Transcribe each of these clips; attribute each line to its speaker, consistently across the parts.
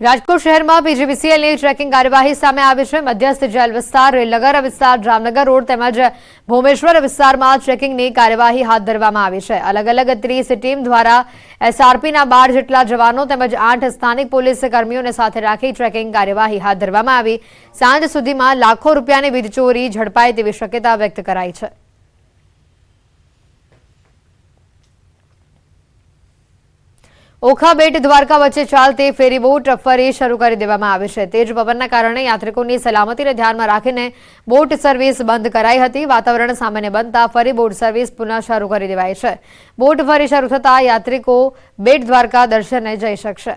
Speaker 1: રાજકોટ શહેરમાં પીજીવીસીએલની ટ્રેકિંગ કાર્યવાહી સામે આવી છે। મધ્યસ્થ જેલ વિસ્તાર, રેલનગર વિસ્તાર, જામનગર રોડ તેમજ ભોમેશ્વર વિસ્તારમાં ટ્રેકિંગની કાર્યવાહી હાથ ધરવામાં આવી છે। અલગ અલગ 30 ટીમ દ્વારા એસઆરપીના 12 જેટલા જવાનો તેમજ 8 સ્થાનિક પોલીસ કર્મીઓને સાથે રાખી ટ્રેકિંગ કાર્યવાહી હાથ ધરવામાં આવી। સાંજ સુધીમાં લાખો રૂપિયાની વીજ ચોરી ઝડપાય તેવી શક્યતા વ્યક્ત કરાઈ છે। ઓખા બેટ દ્વારકા વચ્ચે ચાલતી ફેરીબોટ ફરી શરૂ કરી દેવામાં આવી છે। તેજ પવનના કારણે યાત્રિકોની સલામતીને ધ્યાનમાં રાખીને બોટ સર્વિસ બંધ કરાઈ હતી। વાતાવરણ સામાન્ય બનતા ફરી બોટ સર્વિસ પુનઃ શરૂ કરી દેવાઈ છે। બોટ ફરી શરૂ થતા યાત્રિકો બેટ દ્વારકા દર્શને જઈ શકશે।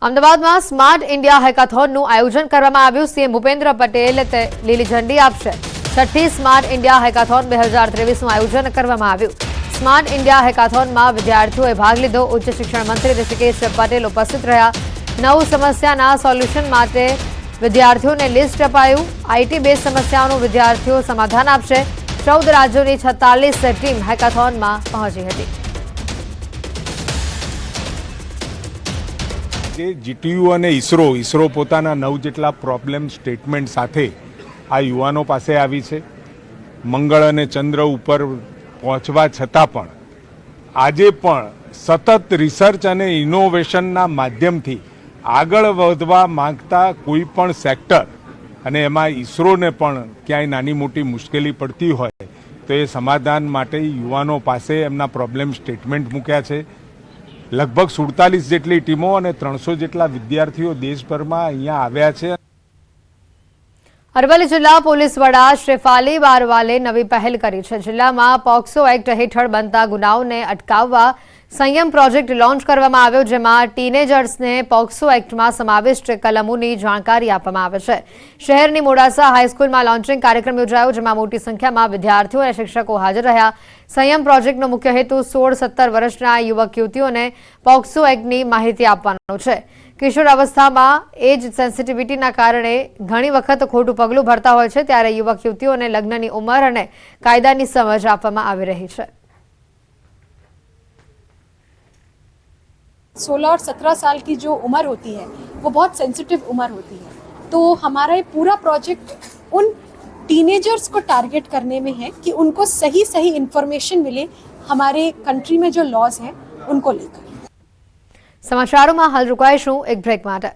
Speaker 1: અમદાવાદમાં સ્માર્ટ ઇન્ડિયા હેકાથોનનું આયોજન કરવામાં આવ્યું। સીએમ ભૂપેન્દ્ર પટેલ લીલી ઝંડી આપશે। છઠ્ઠી સ્માર્ટ ઇન્ડિયા હેકાથોન 2023નું આયોજન કરવામાં આવ્યું। સ્માર્ટ ઇન્ડિયા હેકાથોનમાં વિદ્યાર્થીઓએ ભાગ લીધો। ઉચ્ચ શિક્ષણ મંત્રી ઋષિકેશ પટેલ ઉપસ્થિત રહ્યા। 9 સમસ્યાના સોલ્યુશન માટે વિદ્યાર્થીઓને લિસ્ટ અપાયું। આઈટી બેઝ સમસ્યાઓનું વિદ્યાર્થીઓ સમાધાન આપશે। 14 રાજ્યોની 46 ટીમ હેકાથોનમાં પહોંચી હતી।
Speaker 2: જીટીયુ અને ઈસરો પોતાના 9 જેટલા પ્રોબ્લેમ સ્ટેટમેન્ટ સાથે આ યુવાનો પાસે આવી છે। મંગળ અને ચંદ્ર ઉપર પહોંચવા છતાં પણ આજે પણ સતત રિસર્ચ અને ઇનોવેશનના માધ્યમથી આગળ વધવા માંગતા કોઈ પણ સેક્ટર અને એમાં ઈસરોને પણ ક્યાંય નાની મોટી મુશ્કેલી પડતી હોય તો એ સમાધાન માટે યુવાનો પાસે એમના પ્રોબ્લેમ સ્ટેટમેન્ટ મૂક્યા છે। લગભગ 47 જેટલી ટીમો અને 300 જેટલા વિદ્યાર્થીઓ દેશભરમાં અહીંયા આવ્યા છે।
Speaker 1: અરવલ્લી જિલ્લા પોલીસ વડા શ્રેફાલી બારવાલે નવી પહેલ કરી છે। જિલ્લામાં પોક્સો એક્ટ હેઠળ બનતા ગુનાઓને અટકાવવા સંયમ પ્રોજેક્ટ લોન્ચ કરવામાં આવ્યો, જેમાં ટીનેજર્સને પોક્સો એક્ટમાં સમાવિષ્ટ કલમોની જાણકારી આપવામાં આવે છે। શહેરની મોડાસા હાઈસ્કૂલમાં લોન્ચિંગ કાર્યક્રમ યોજાયો, જેમાં મોટી સંખ્યામાં વિદ્યાર્થીઓ અને શિક્ષકો હાજર રહ્યા। સંયમ પ્રોજેક્ટનો મુખ્ય હેતુ 16-17 વર્ષના યુવક યુવતીઓને પોક્સો એક્ટની માહિતી આપવાનો છે। કિશોર અવસ્થામાં એજ સેન્સિટિવિટીના કારણે ઘણી વખત ખોટું પગલું ભરતા હોય છે, ત્યારે યુવક યુવતીઓને લગ્નની ઉંમર અને કાયદાની સમજ આપવામાં આવી રહી છે।
Speaker 3: 16 और 17 साल की जो उम्र होती है वो बहुत सेंसिटिव उम्र होती है, तो हमारा ये पूरा प्रोजेक्ट उन टीनेजर्स को टारगेट करने में है कि उनको सही इन्फॉर्मेशन मिले हमारे कंट्री में जो लॉज हैं उनको लेकर।
Speaker 1: समाचारों में हाल रुकाईशुं एक ब्रेक माटे।